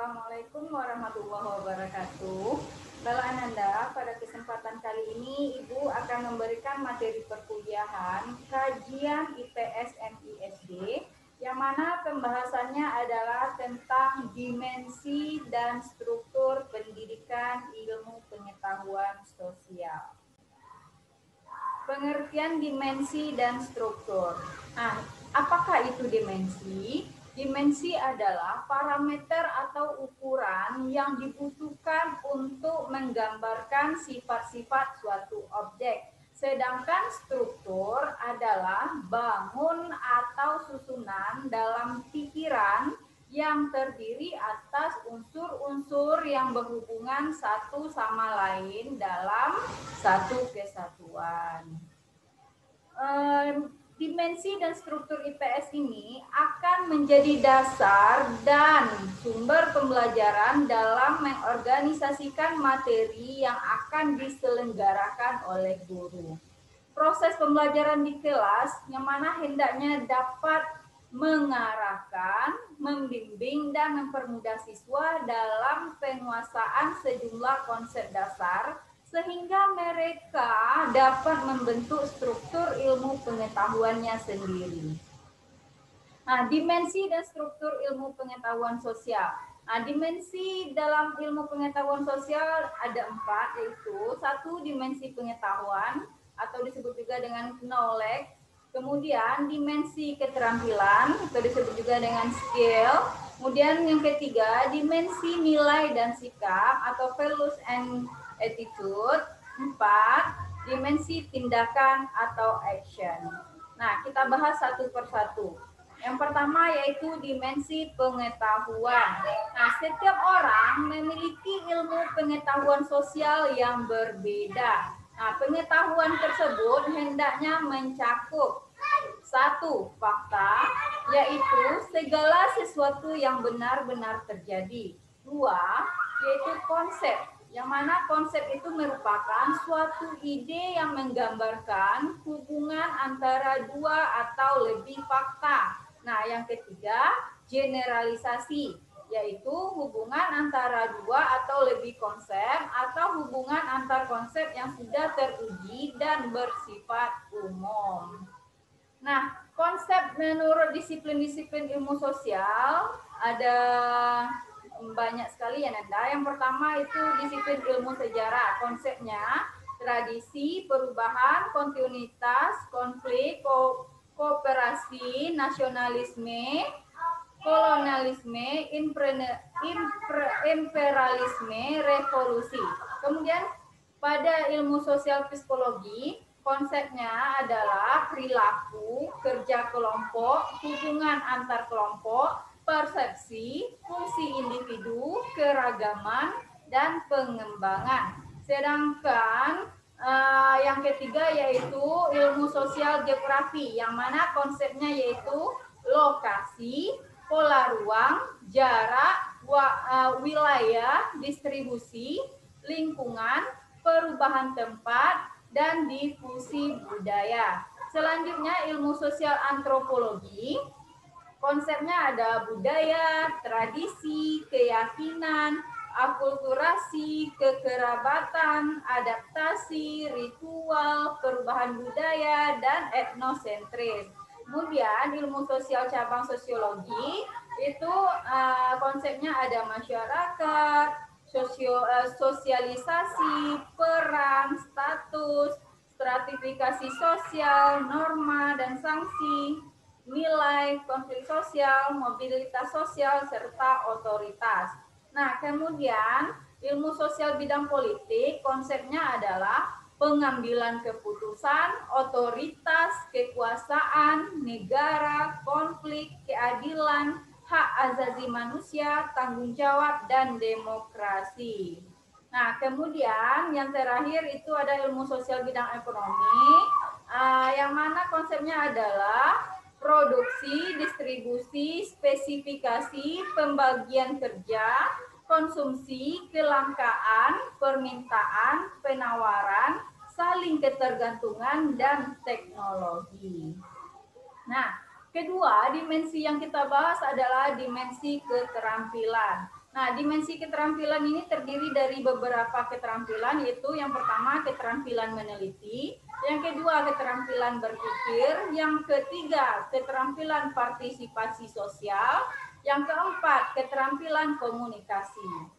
Assalamualaikum warahmatullahi wabarakatuh. Bala Ananda, pada kesempatan kali ini Ibu akan memberikan materi perkuliahan kajian IPS MISD yang mana pembahasannya adalah tentang dimensi dan struktur pendidikan ilmu pengetahuan sosial. Pengertian dimensi dan struktur. Nah, apakah itu dimensi? Dimensi adalah parameter atau ukuran yang dibutuhkan untuk menggambarkan sifat-sifat suatu objek. Sedangkan struktur adalah bangun atau susunan dalam pikiran yang terdiri atas unsur-unsur yang berhubungan satu sama lain dalam satu kesatuan. Dimensi dan struktur IPS ini akan menjadi dasar dan sumber pembelajaran dalam mengorganisasikan materi yang akan diselenggarakan oleh guru. Proses pembelajaran di kelas yang mana hendaknya dapat mengarahkan, membimbing, dan mempermudah siswa dalam penguasaan sejumlah konsep dasar sehingga mereka dapat membentuk struktur ilmu pengetahuannya sendiri. Nah, dimensi dan struktur ilmu pengetahuan sosial. Nah, dimensi dalam ilmu pengetahuan sosial ada 4, yaitu 1 dimensi pengetahuan atau disebut juga dengan knowledge. Kemudian dimensi keterampilan atau disebut juga dengan skill. Kemudian yang ketiga, dimensi nilai dan sikap atau values and attitude. 4, dimensi tindakan atau action. Nah, kita bahas satu persatu. Yang pertama yaitu dimensi pengetahuan. Nah, setiap orang memiliki ilmu pengetahuan sosial yang berbeda. Nah, pengetahuan tersebut hendaknya mencakup 1. Fakta, yaitu segala sesuatu yang benar-benar terjadi. 2. Yaitu konsep, yang mana konsep itu merupakan suatu ide yang menggambarkan hubungan antara dua atau lebih fakta. Nah, yang ketiga, generalisasi, yaitu hubungan antara dua atau lebih konsep atau hubungan antar konsep yang sudah teruji dan bersifat umum. Nah, konsep menurut disiplin-disiplin ilmu sosial ada banyak sekali ya Nanda. Yang pertama itu disiplin ilmu sejarah. Konsepnya tradisi, perubahan, kontinuitas, konflik, kooperasi, nasionalisme, kolonialisme, imperialisme, revolusi. Kemudian pada ilmu sosial psikologi, konsepnya adalah perilaku, kerja kelompok, hubungan antar kelompok, persepsi, fungsi individu, keragaman, dan pengembangan. Sedangkan yang ketiga yaitu ilmu sosial geografi, yang mana konsepnya yaitu lokasi, pola ruang, jarak, wilayah, distribusi, lingkungan, perubahan tempat, dan difusi budaya. Selanjutnya ilmu sosial antropologi. Konsepnya ada budaya, tradisi, keyakinan, akulturasi, kekerabatan, adaptasi, ritual, perubahan budaya, dan etnosentris. Kemudian ilmu sosial cabang sosiologi itu konsepnya ada masyarakat, sosialisasi, peran, status, stratifikasi sosial, norma dan sanksi, nilai, konflik sosial, mobilitas sosial, serta otoritas. Nah, kemudian ilmu sosial bidang politik konsepnya adalah pengambilan keputusan, otoritas, kekuasaan, negara, konflik, keadilan, hak asasi manusia, tanggung jawab, dan demokrasi. Nah, kemudian yang terakhir itu ada ilmu sosial bidang ekonomi, yang mana konsepnya adalah produksi, distribusi, spesifikasi, pembagian kerja, konsumsi, kelangkaan, permintaan, penawaran, saling ketergantungan, dan teknologi. Nah, kedua dimensi yang kita bahas adalah dimensi keterampilan. Nah, dimensi keterampilan ini terdiri dari beberapa keterampilan, yaitu yang pertama keterampilan meneliti, yang kedua keterampilan berpikir, yang ketiga keterampilan partisipasi sosial, yang keempat keterampilan komunikasi.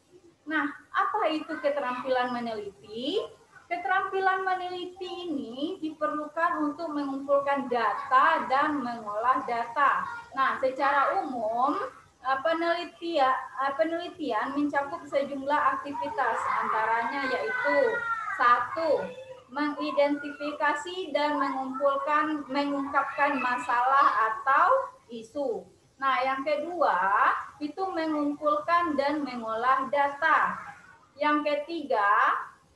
Nah, apa itu keterampilan meneliti? Keterampilan meneliti ini diperlukan untuk mengumpulkan data dan mengolah data. Nah, secara umum penelitian mencakup sejumlah aktivitas, antaranya yaitu satu, mengidentifikasi dan mengungkapkan masalah atau isu. Nah, yang kedua itu mengumpulkan dan mengolah data. Yang ketiga,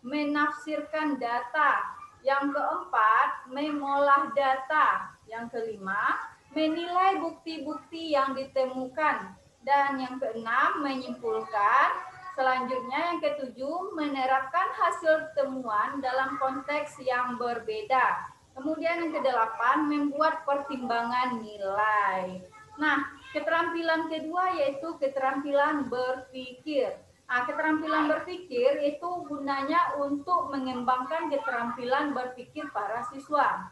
menafsirkan data. Yang keempat, mengolah data. Yang kelima, menilai bukti-bukti yang ditemukan. Dan yang keenam, menyimpulkan. Selanjutnya yang ketujuh, menerapkan hasil temuan dalam konteks yang berbeda. Kemudian yang kedelapan, membuat pertimbangan nilai. Nah, keterampilan kedua yaitu keterampilan berpikir. Nah, keterampilan berpikir itu gunanya untuk mengembangkan keterampilan berpikir para siswa.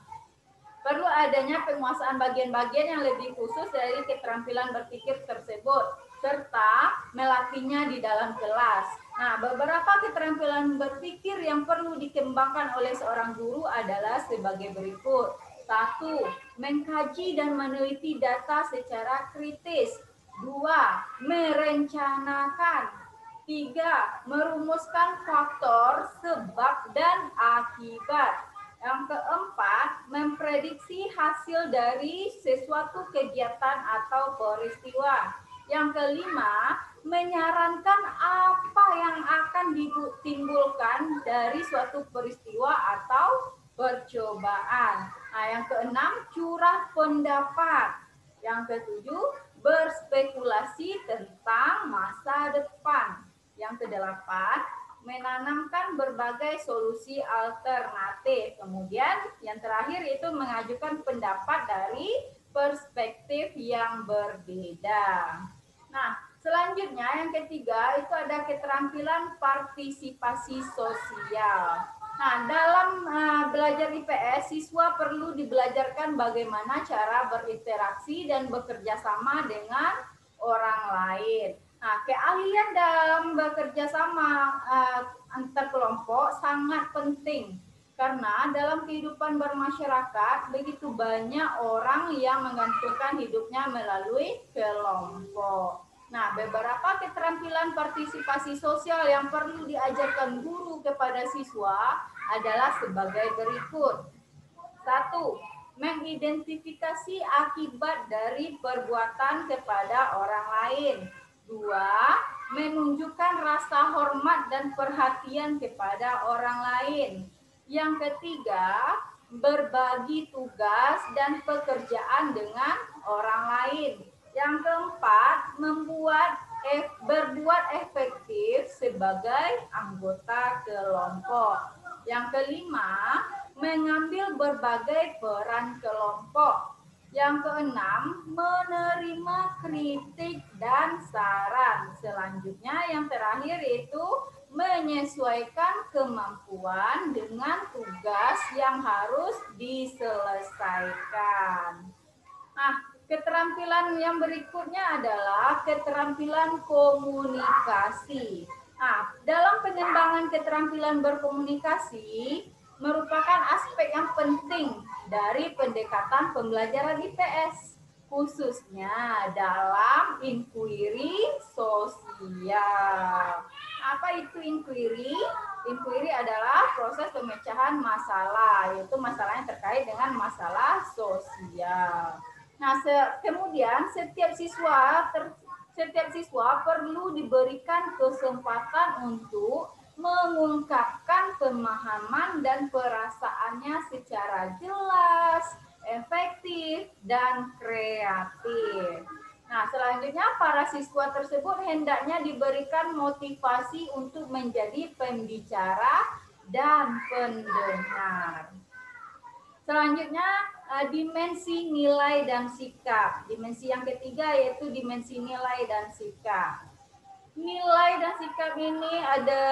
Perlu adanya penguasaan bagian-bagian yang lebih khusus dari keterampilan berpikir tersebut, serta melatihnya di dalam kelas. Nah, beberapa keterampilan berpikir yang perlu dikembangkan oleh seorang guru adalah sebagai berikut. 1. Mengkaji dan meneliti data secara kritis. 2. Merencanakan. 3. Merumuskan faktor, sebab, dan akibat. Yang keempat, memprediksi hasil dari sesuatu kegiatan atau peristiwa. Yang kelima, menyarankan apa yang akan ditimbulkan dari suatu peristiwa atau percobaan. Nah, yang keenam, curah pendapat. Yang ketujuh, berspekulasi tentang masa depan. Yang kedelapan, menanamkan berbagai solusi alternatif. Kemudian yang terakhir itu mengajukan pendapat dari perspektif yang berbeda. Nah, selanjutnya yang ketiga itu ada keterampilan partisipasi sosial. Nah, dalam belajar IPS, siswa perlu dibelajarkan bagaimana cara berinteraksi dan bekerja sama dengan orang lain. Nah, keahlian dalam bekerja sama antar kelompok sangat penting karena dalam kehidupan bermasyarakat begitu banyak orang yang menggantungkan hidupnya melalui kelompok. Nah, beberapa keterampilan partisipasi sosial yang perlu diajarkan guru kepada siswa adalah sebagai berikut. 1. Mengidentifikasi akibat dari perbuatan kepada orang lain. 2. Menunjukkan rasa hormat dan perhatian kepada orang lain. Yang ketiga, berbagi tugas dan pekerjaan dengan orang lain. Yang keempat, berbuat efektif sebagai anggota kelompok. Yang kelima, mengambil berbagai peran kelompok. Yang keenam, menerima kritik dan saran. Selanjutnya yang terakhir itu menyesuaikan kemampuan dengan tugas yang harus diselesaikan. Nah, keterampilan yang berikutnya adalah keterampilan komunikasi. Nah, dalam pengembangan keterampilan berkomunikasi merupakan aspek yang penting dari pendekatan pembelajaran IPS, khususnya dalam inquiry sosial. Apa itu inquiry? Inquiry adalah proses pemecahan masalah, yaitu masalah yang terkait dengan masalah sosial. Nah, kemudian setiap siswa perlu diberikan kesempatan untuk mengungkapkan pemahaman dan perasaannya secara jelas, efektif, dan kreatif. Nah, selanjutnya para siswa tersebut hendaknya diberikan motivasi untuk menjadi pembicara dan pendengar. Selanjutnya, dimensi nilai dan sikap. Dimensi yang ketiga yaitu dimensi nilai dan sikap. Nilai dan sikap ini ada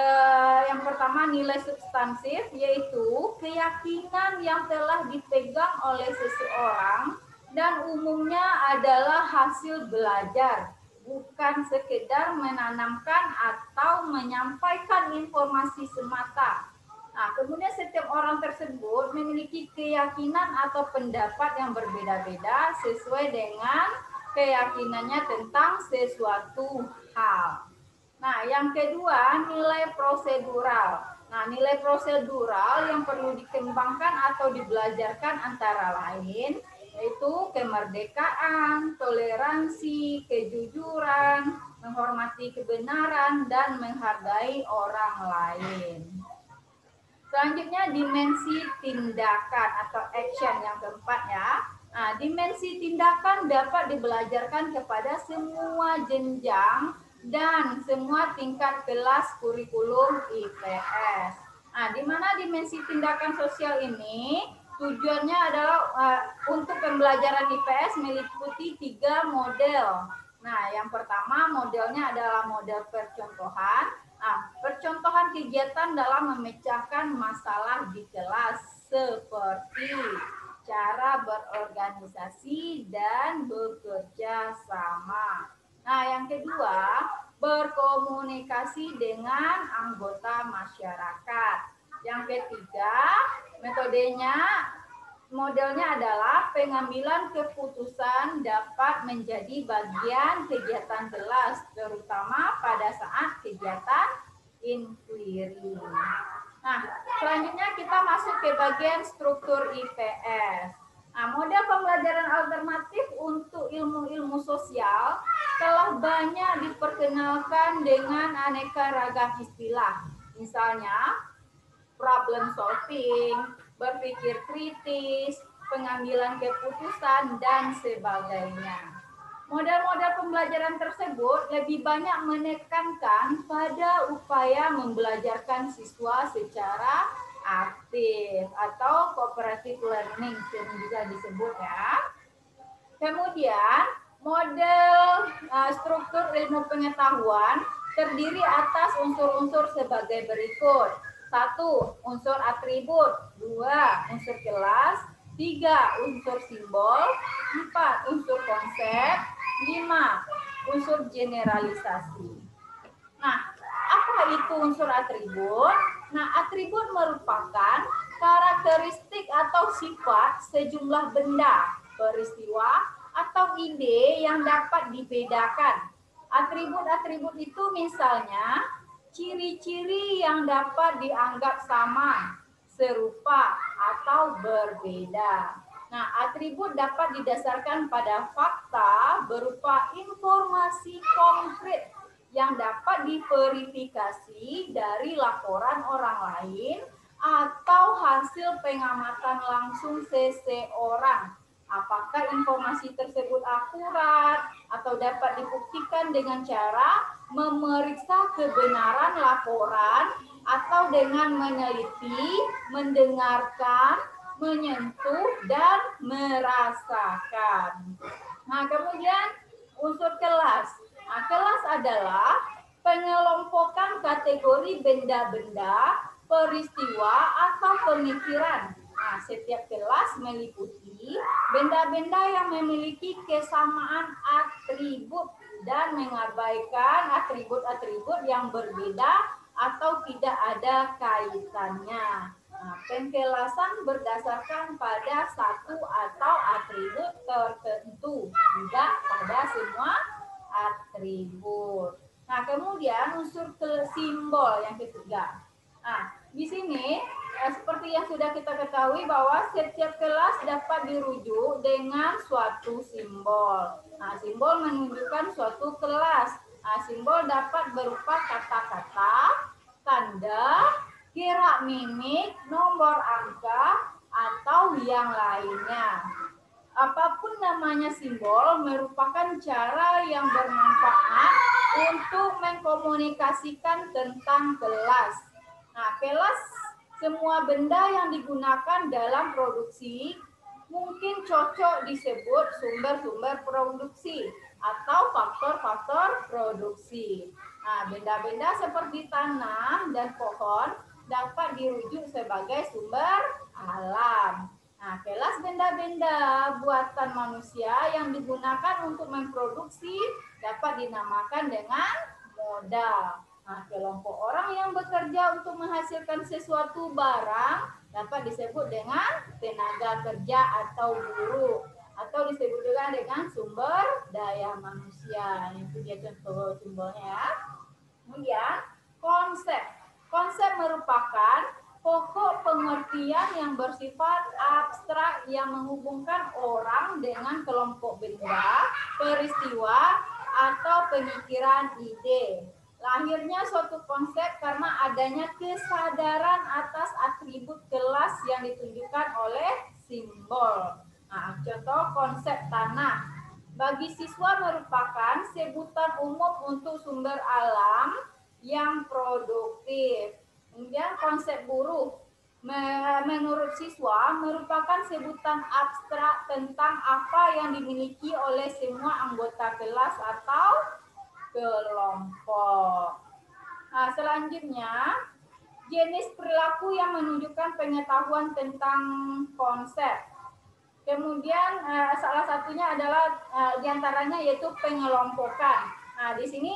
yang pertama nilai substansif, yaitu keyakinan yang telah dipegang oleh seseorang dan umumnya adalah hasil belajar, bukan sekedar menanamkan atau menyampaikan informasi semata. Nah, kemudian setiap orang tersebut memiliki keyakinan atau pendapat yang berbeda-beda sesuai dengan keyakinannya tentang sesuatu hal. Nah, yang kedua, nilai prosedural. Nah, nilai prosedural yang perlu dikembangkan atau dibelajarkan antara lain yaitu kemerdekaan, toleransi, kejujuran, menghormati kebenaran, dan menghargai orang lain. Selanjutnya, dimensi tindakan atau action yang keempat ya. Nah, dimensi tindakan dapat dibelajarkan kepada semua jenjang dan semua tingkat kelas kurikulum IPS. Nah, di mana dimensi tindakan sosial ini tujuannya adalah untuk pembelajaran IPS meliputi 3 model. Nah, yang pertama modelnya adalah model percontohan. Nah, percontohan kegiatan dalam memecahkan masalah di kelas seperti cara berorganisasi dan bekerja sama. Nah, yang kedua, berkomunikasi dengan anggota masyarakat. Yang ketiga, metodenya modelnya adalah pengambilan keputusan dapat menjadi bagian kegiatan kelas, terutama pada saat kegiatan inquiry. Nah, selanjutnya kita masuk ke bagian struktur IPS. Nah, model pembelajaran alternatif untuk ilmu-ilmu sosial telah banyak diperkenalkan dengan aneka ragam istilah. Misalnya, problem solving, berpikir kritis, pengambilan keputusan, dan sebagainya. Model-model pembelajaran tersebut lebih banyak menekankan pada upaya membelajarkan siswa secara aktif atau cooperative learning yang bisa disebut ya. Kemudian model struktur ilmu pengetahuan terdiri atas unsur-unsur sebagai berikut. 1. Unsur atribut. 2. Unsur kelas. 3. Unsur simbol. 4. Unsur konsep. 5. Unsur generalisasi. Nah, apa itu unsur atribut? Nah, atribut merupakan karakteristik atau sifat sejumlah benda, peristiwa, atau ide yang dapat dibedakan. Atribut-atribut itu misalnya ciri-ciri yang dapat dianggap sama, serupa, atau berbeda. Nah, atribut dapat didasarkan pada fakta berupa informasi konkret yang dapat diverifikasi dari laporan orang lain atau hasil pengamatan langsung seseorang. Apakah informasi tersebut akurat atau dapat dibuktikan dengan cara memeriksa kebenaran laporan atau dengan meneliti, mendengarkan, menyentuh, dan merasakan. Nah, kemudian unsur kelas. Nah, kelas adalah pengelompokan kategori benda-benda, peristiwa, atau pemikiran. Nah, setiap kelas meliputi benda-benda yang memiliki kesamaan atribut dan mengabaikan atribut-atribut yang berbeda atau tidak ada kaitannya. Nah, pengkelasan berdasarkan pada satu atau atribut tertentu, tidak pada semua atribut. Nah, kemudian unsur simbol yang ketiga. Nah, di sini seperti yang sudah kita ketahui bahwa setiap kelas dapat dirujuk dengan suatu simbol. Nah, simbol menunjukkan suatu kelas. Nah, simbol dapat berupa kata-kata, tanda, gerak mimik, nomor angka, atau yang lainnya. Apapun namanya simbol merupakan cara yang bermanfaat untuk mengkomunikasikan tentang kelas. Nah, kelas semua benda yang digunakan dalam produksi mungkin cocok disebut sumber-sumber produksi. atau faktor-faktor produksi. Nah, benda-benda seperti tanah dan pohon dapat dirujuk sebagai sumber alam. Nah, kelas benda-benda buatan manusia yang digunakan untuk memproduksi dapat dinamakan dengan modal. Nah, kelompok orang yang bekerja untuk menghasilkan sesuatu barang dapat disebut dengan tenaga kerja atau buruh, atau disebut juga dengan sumber daya manusia. Itu dia contoh simbolnya ya. Kemudian konsep. Konsep merupakan pokok pengertian yang bersifat abstrak yang menghubungkan orang dengan kelompok benda, peristiwa, atau pemikiran ide. Lahirnya suatu konsep karena adanya kesadaran atas atribut kelas yang ditunjukkan oleh simbol. Nah, contoh konsep tanah. Bagi siswa merupakan sebutan umum untuk sumber alam yang produktif. Kemudian konsep buruh. Menurut siswa merupakan sebutan abstrak tentang apa yang dimiliki oleh semua anggota kelas atau kelompok. Nah, selanjutnya, jenis perilaku yang menunjukkan pengetahuan tentang konsep. Kemudian salah satunya adalah diantaranya yaitu pengelompokan. Nah, di sini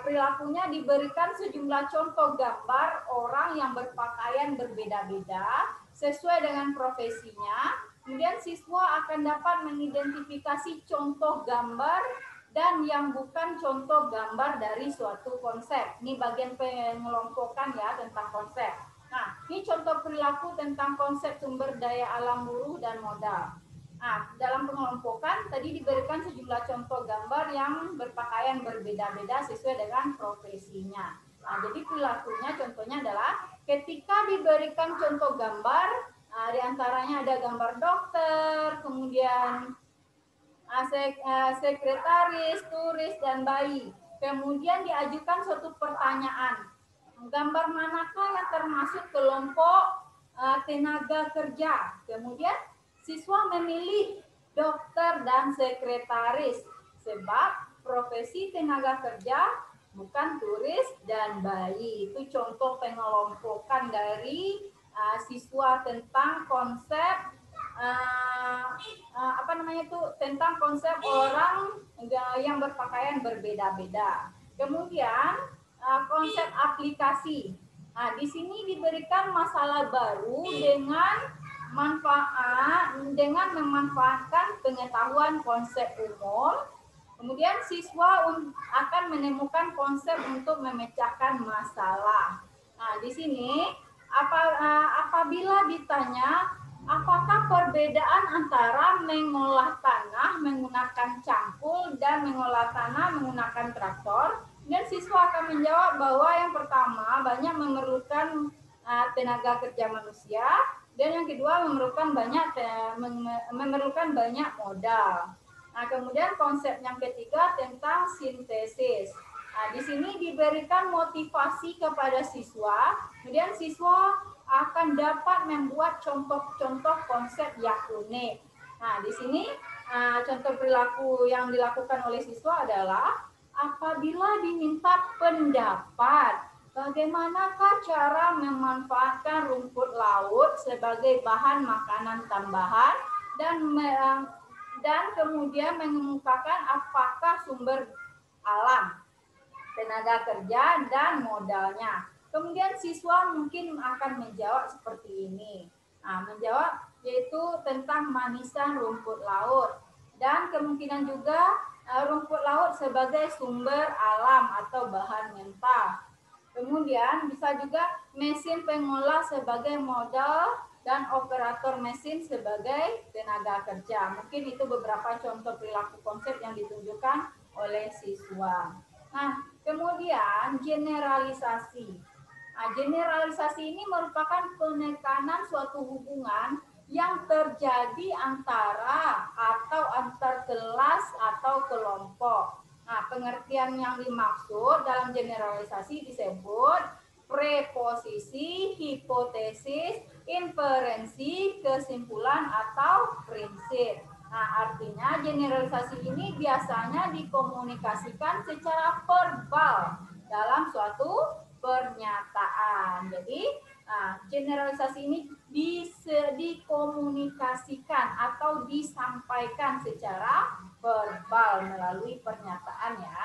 perilakunya diberikan sejumlah contoh gambar orang yang berpakaian berbeda-beda sesuai dengan profesinya. Kemudian siswa akan dapat mengidentifikasi contoh gambar dan yang bukan contoh gambar dari suatu konsep. Ini bagian pengelompokan ya tentang konsep. Nah, ini contoh perilaku tentang konsep sumber daya alam buruh dan modal. Nah, dalam pengelompokan tadi diberikan sejumlah contoh gambar yang berpakaian berbeda-beda sesuai dengan profesinya. Nah, jadi perilakunya contohnya adalah ketika diberikan contoh gambar, diantaranya ada gambar dokter, kemudian sekretaris, turis, dan bayi. Kemudian diajukan suatu pertanyaan, gambar manakah yang termasuk kelompok tenaga kerja? Kemudian siswa memilih dokter dan sekretaris sebab profesi tenaga kerja bukan turis dan bayi. Itu contoh pengelompokan dari siswa tentang konsep tentang konsep orang yang berpakaian berbeda-beda. Kemudian konsep aplikasi. Nah, di sini diberikan masalah baru dengan memanfaatkan pengetahuan konsep umum. Kemudian siswa akan menemukan konsep untuk memecahkan masalah. Nah, di sini apabila ditanya apakah perbedaan antara mengolah tanah menggunakan cangkul dan mengolah tanah menggunakan traktor, dan siswa akan menjawab bahwa yang pertama banyak memerlukan tenaga kerja manusia, dan yang kedua memerlukan banyak modal. Nah, kemudian konsep yang ketiga tentang sintesis. Nah, di sini diberikan motivasi kepada siswa, kemudian siswa akan dapat membuat contoh-contoh konsep yang unik. Nah, di sini contoh perilaku yang dilakukan oleh siswa adalah apabila diminta pendapat, bagaimanakah cara memanfaatkan rumput laut sebagai bahan makanan tambahan dan kemudian mengemukakan apakah sumber alam, tenaga kerja, dan modalnya. Kemudian siswa mungkin akan menjawab seperti ini. Nah, menjawab yaitu tentang manisan rumput laut. Dan kemungkinan juga rumput laut sebagai sumber alam atau bahan mentah. Kemudian bisa juga mesin pengolah sebagai modal dan operator mesin sebagai tenaga kerja. Mungkin itu beberapa contoh perilaku konsep yang ditunjukkan oleh siswa. Nah, kemudian generalisasi. Nah, generalisasi ini merupakan penekanan suatu hubungan yang terjadi antara atau antar kelas atau kelompok. Nah, pengertian yang dimaksud dalam generalisasi disebut preposisi, hipotesis, inferensi, kesimpulan, atau prinsip. Nah, artinya generalisasi ini biasanya dikomunikasikan secara verbal dalam suatu pernyataan. Jadi, generalisasi ini dikomunikasikan atau disampaikan secara verbal melalui pernyataan ya.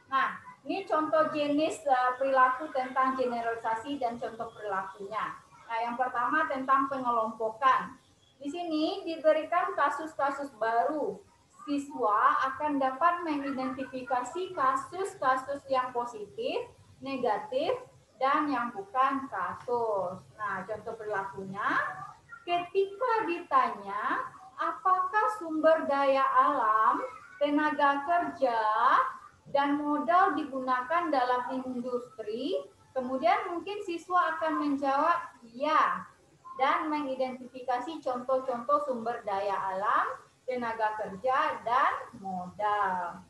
Nah, ini contoh jenis perilaku tentang generalisasi dan contoh perilakunya. Nah, yang pertama tentang pengelompokan. Di sini diberikan kasus-kasus baru. Siswa akan dapat mengidentifikasi kasus-kasus yang positif, negatif, dan yang bukan kasus. Nah, contoh perilakunya, ketika ditanya apakah sumber daya alam, tenaga kerja, dan modal digunakan dalam industri, kemudian mungkin siswa akan menjawab ya, dan mengidentifikasi contoh-contoh sumber daya alam, tenaga kerja, dan modal.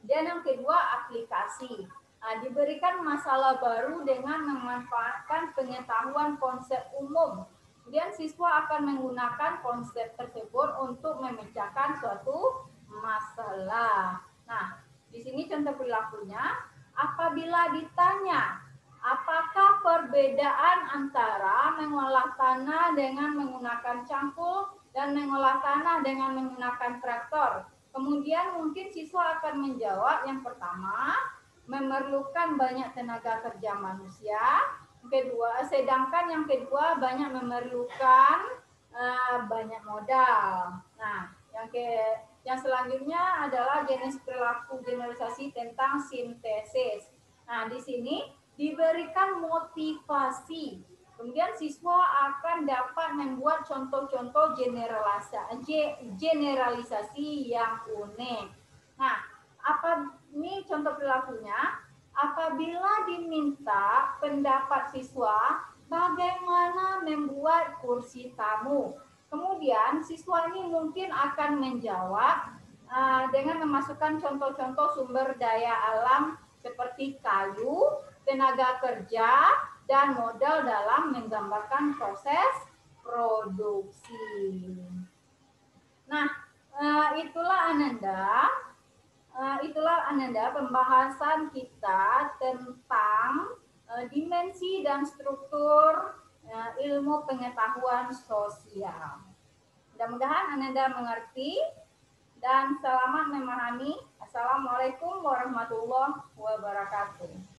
Dan yang kedua, aplikasi. Nah, diberikan masalah baru dengan memanfaatkan pengetahuan konsep umum. Kemudian siswa akan menggunakan konsep tersebut untuk memecahkan suatu masalah. Nah, di sini contoh perilakunya, apabila ditanya apakah perbedaan antara mengolah tanah dengan menggunakan cangkul dan mengolah tanah dengan menggunakan traktor? Kemudian mungkin siswa akan menjawab yang pertama, memerlukan banyak tenaga kerja manusia. Sedangkan yang kedua banyak memerlukan banyak modal. Nah, yang selanjutnya adalah jenis perilaku generalisasi tentang sintesis. Nah, di sini diberikan motivasi. Kemudian siswa akan dapat membuat contoh-contoh generalisasi yang unik. Nah, ini contoh perilakunya? Apabila diminta pendapat siswa bagaimana membuat kursi tamu, kemudian siswa ini mungkin akan menjawab dengan memasukkan contoh-contoh sumber daya alam seperti kayu, tenaga kerja, dan modal dalam menggambarkan proses produksi. Nah, itulah Ananda pembahasan kita tentang dimensi dan struktur ilmu pengetahuan sosial. Mudah-mudahan Ananda mengerti dan selamat memahami. Assalamualaikum warahmatullahi wabarakatuh.